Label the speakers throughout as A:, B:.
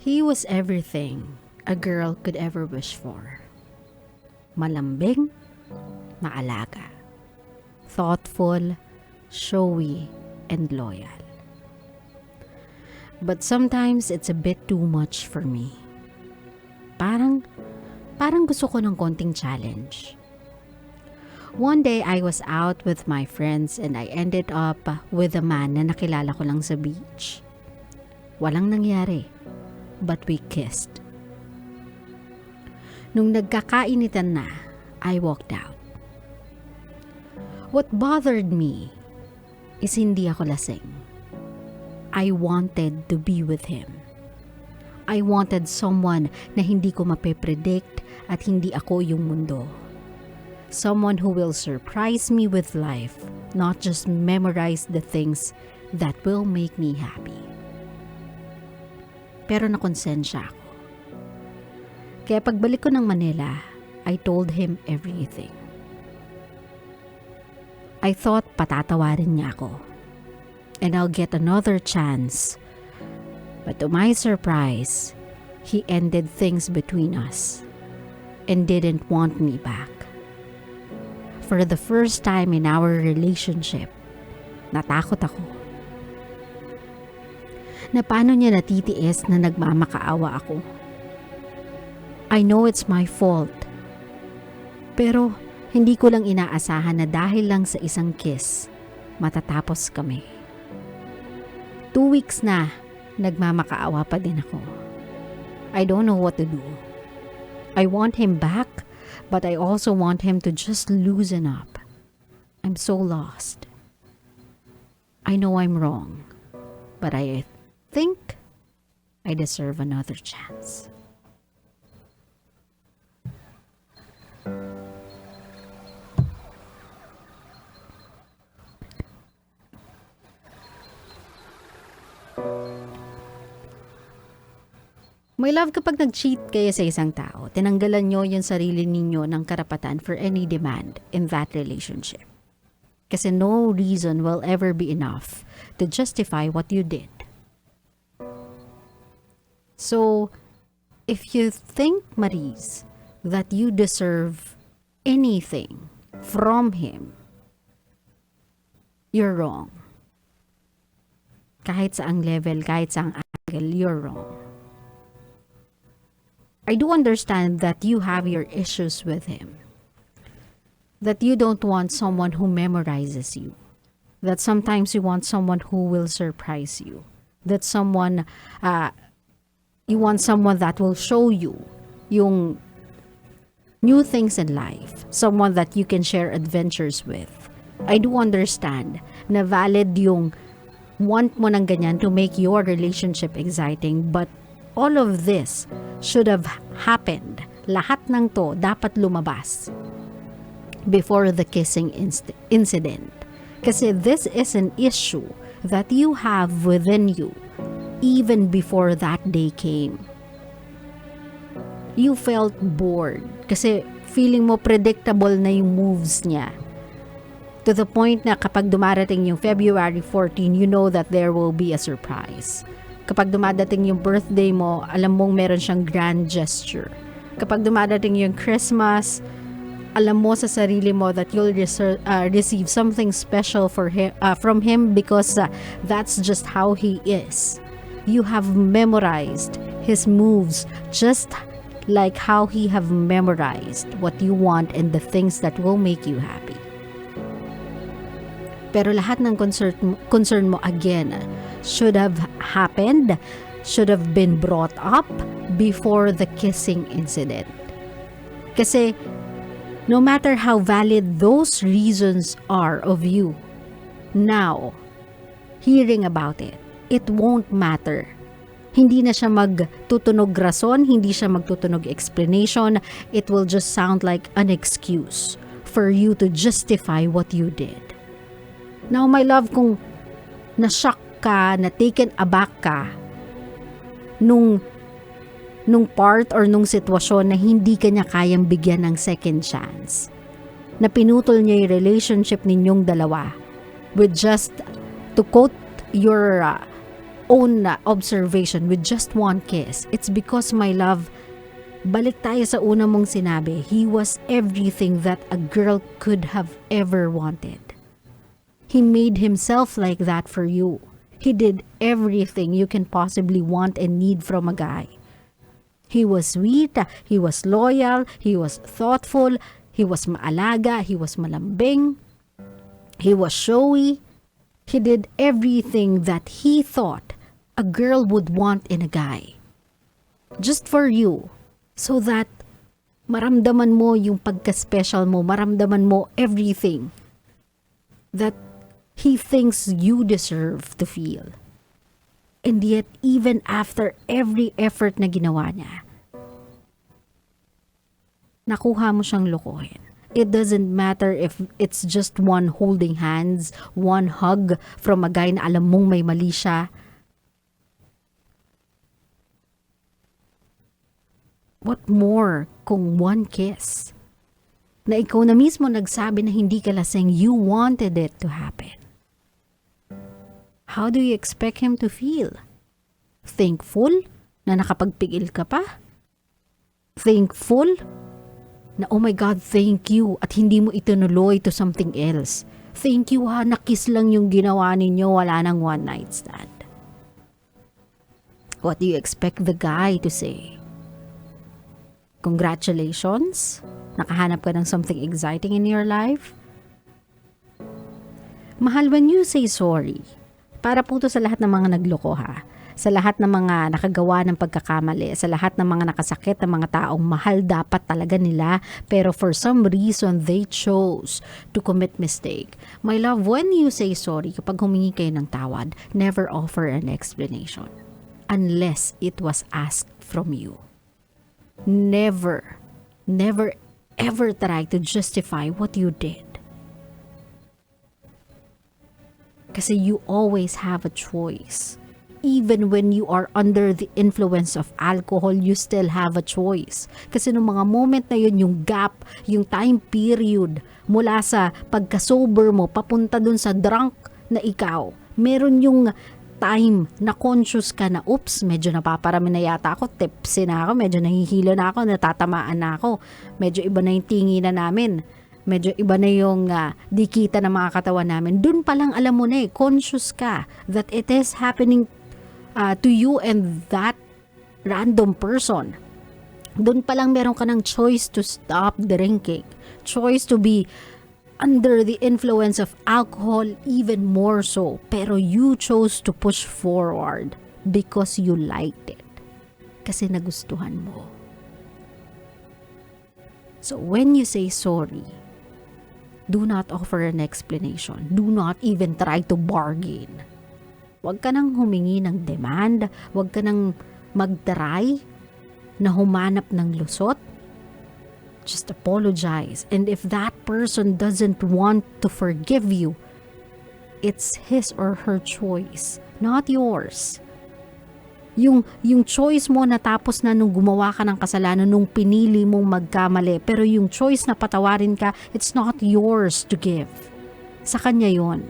A: He was everything a girl could ever wish for. Malambing, maalaga, thoughtful, showy, and loyal. But sometimes it's a bit too much for me. Parang gusto ko ng konting challenge. One day I was out with my friends and I ended up with a man na nakilala ko lang sa beach. Walang nangyari, but we kissed. Nung nagkakainitan na, I walked out. What bothered me is hindi ako lasing. I wanted to be with him. I wanted someone na hindi ko mape-predict at hindi ako yung mundo. Someone who will surprise me with life, not just memorize the things that will make me happy. Pero nakonsensya ako. Kaya pagbalik ko ng Manila, I told him everything. I thought patatawarin niya ako. And I'll get another chance. But to my surprise, he ended things between us and didn't want me back. For the first time in our relationship, natakot ako. Na paano niya natitiis na nagmamakaawa ako. I know it's my fault. Pero hindi ko lang inaasahan na dahil lang sa isang kiss, matatapos kami. 2 weeks na, nagmamakaawa pa din ako. I don't know what to do. I want him back, but I also want him to just loosen up. I'm so lost. I know I'm wrong, but I think I deserve another chance. My love, kapag nag-cheat kayo sa isang tao, tinanggalan nyo yung sarili ninyo ng karapatan for any demand in that relationship. Kasi no reason will ever be enough to justify what you did. So, if you think, Mariz, that you deserve anything from him, you're wrong. Kahit saang level, kahit saang angle, you're wrong. I do understand that you have your issues with him. That you don't want someone who memorizes you. That sometimes you want someone who will surprise you. That you want someone that will show you yung new things in life. Someone that you can share adventures with. I do understand na valid yung want mo ng ganyan to make your relationship exciting, but all of this should have happened. Lahat ng to dapat lumabas before the kissing incident. Kasi this is an issue that you have within you even before that day came. You felt bored kasi feeling mo predictable na yung moves niya. To the point na kapag dumarating yung February 14, you know that there will be a surprise. Kapag dumadating yung birthday mo, alam mong meron siyang grand gesture. Kapag dumadating yung Christmas, alam mo sa sarili mo that you'll receive something special from him because that's just how he is. You have memorized his moves just like how he have memorized what you want and the things that will make you happy. Pero lahat ng concern mo again should have happened, should have been brought up before the kissing incident. Kasi no matter how valid those reasons are of you, now, hearing about it, it won't matter. Hindi na siya magtutunog rason, hindi siya magtutunog explanation. It will just sound like an excuse for you to justify what you did. Now, my love, kung na-shock ka, na-taken aback ka nung part or nung sitwasyon na hindi ka niya kayang bigyan ng second chance, na pinutol niya yung relationship ninyong dalawa with just, to quote your own observation with just one kiss. It's because, my love, balik tayo sa una mong sinabi, he was everything that a girl could have ever wanted. He made himself like that for you. He did everything you can possibly want and need from a guy. He was sweet, he was loyal, he was thoughtful, he was maalaga, he was malambing, he was showy. He did everything that he thought a girl would want in a guy. Just for you. So that maramdaman mo yung pagka-special mo, maramdaman mo everything that he thinks you deserve to feel. And yet, even after every effort na ginawa niya, nakuha mo siyang lokohin. It doesn't matter if it's just one holding hands, one hug from a guy na alam mong may mali siya. What more kung one kiss? Na ikaw na mismo nagsabi na hindi ka lasing, you wanted it to happen. How do you expect him to feel? Thankful na nakapagpigil ka pa? Thankful na, oh my God, thank you, at hindi mo itinuloy to something else. Thank you ha, nakiss lang yung ginawa ninyo, wala nang one night stand. What do you expect the guy to say? Congratulations, nakahanap ka ng something exciting in your life? Mahal, when you say sorry, para po to sa lahat ng mga nagloko ha, sa lahat ng mga nakagawa ng pagkakamali, sa lahat ng mga nakasakit ng mga taong mahal dapat talaga nila, pero for some reason they chose to commit mistake. My love, when you say sorry, kapag humingi kayo ng tawad, never offer an explanation unless it was asked from you. Never ever try to justify what you did. Kasi you always have a choice. Even when you are under the influence of alcohol, you still have a choice. Kasi nung mga moment na yun, yung gap, yung time period, mula sa pagka-sober mo, papunta dun sa drunk na ikaw, meron yung time na conscious ka na, oops, medyo napaparami na yata ako, tipsy na ako, medyo nahihilo na ako, natatamaan na ako, medyo iba na yung tingi na namin, medyo iba na yung dikita na mga katawan namin. Dun palang alam mo na conscious ka that it is happening to you and that random person. Doon pa lang meron ka ng choice to stop drinking. Choice to be under the influence of alcohol even more so. Pero you chose to push forward because you liked it. Kasi nagustuhan mo. So when you say sorry, do not offer an explanation. Do not even try to bargain. Huwag ka nang humingi ng demand, huwag ka nang mag-try na humanap ng lusot. Just apologize. And if that person doesn't want to forgive you, it's his or her choice, not yours. Yung choice mo natapos na nung gumawa ka ng kasalanan, nung pinili mong magkamali, pero yung choice na patawarin ka, it's not yours to give. Sa kanya yon.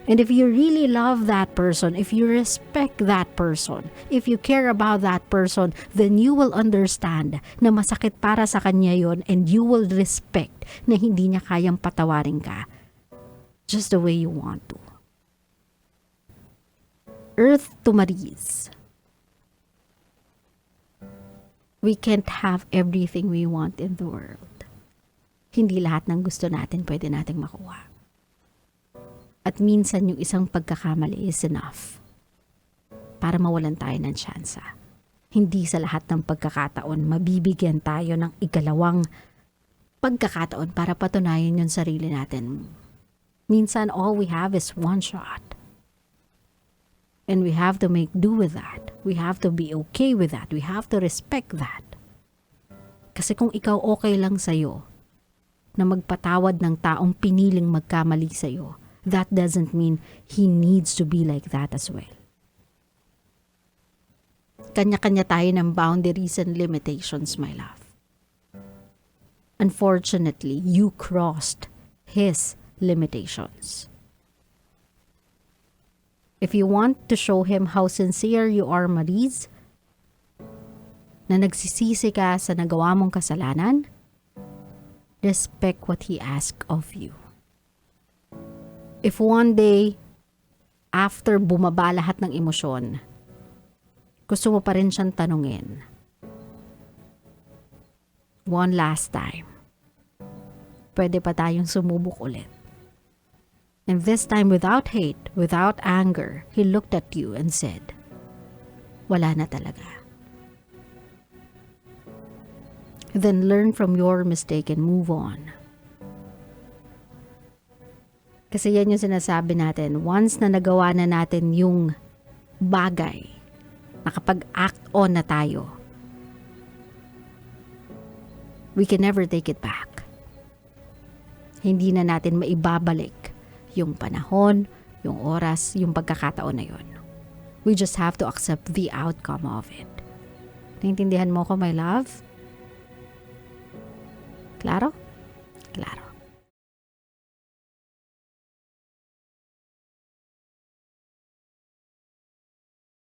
A: And if you really love that person, if you respect that person, if you care about that person, then you will understand na masakit para sa kanya yon, and you will respect na hindi niya kayang patawarin ka just the way you want to. Earth to Mariz. We can't have everything we want in the world. Hindi lahat ng gusto natin pwede nating makuha. At minsan yung isang pagkakamali is enough para mawalan tayo ng tsansa. Hindi sa lahat ng pagkakataon mabibigyan tayo ng ikalawang pagkakataon para patunayan yung sarili natin. Minsan all we have is one shot. And we have to make do with that. We have to be okay with that. We have to respect that. Kasi kung ikaw okay lang sa'yo na magpatawad ng taong piniling magkamali sa'yo, that doesn't mean he needs to be like that as well. Kanya-kanya tayo ng boundaries and limitations, my love. Unfortunately, you crossed his limitations. If you want to show him how sincere you are, Mariz, na nagsisisi ka sa nagawa mong kasalanan, respect what he asks of you. If one day, after bumaba lahat ng emosyon, gusto mo pa rin siyang tanungin, one last time, pwede pa tayong sumubok ulit. And this time without hate, without anger, he looked at you and said, wala na talaga. Then learn from your mistake and move on. Kasi yan yung sinasabi natin, once na nagawa na natin yung bagay, nakapag-act on na tayo, we can never take it back. Hindi na natin maibabalik yung panahon, yung oras, yung pagkakataon na yun. We just have to accept the outcome of it. Naintindihan mo ko, my love? Klaro? Klaro.